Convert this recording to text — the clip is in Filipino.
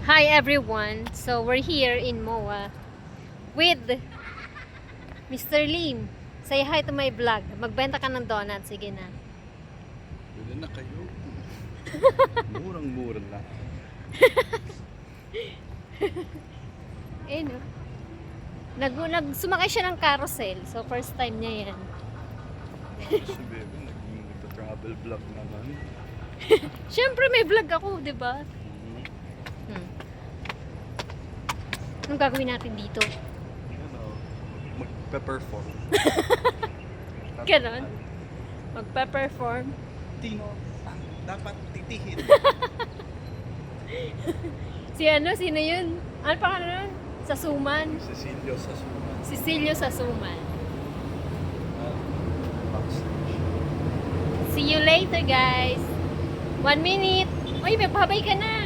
Hi everyone! So we're here in MOA with Mr. Lim. Say hi to my vlog. Magbenta ka ng donut. Sige na. Bili na kayo. Murang-mura na. Eh no? Sumakay siya ng carousel. So first time niya yan. Si Bebe, nag-travel vlog naman. Siyempre may vlog ako, di ba? Anong gagawin natin dito? Ano, magpe-perform. Ganon? Magpa-perform? Tino, dapat titihin. Sino yun? Ano pa nun? Sasuman? Cecilio sa suman. Cecilio Sasuman. Backstage. See you later, guys. 1 minute. Uy, magbabay ka na.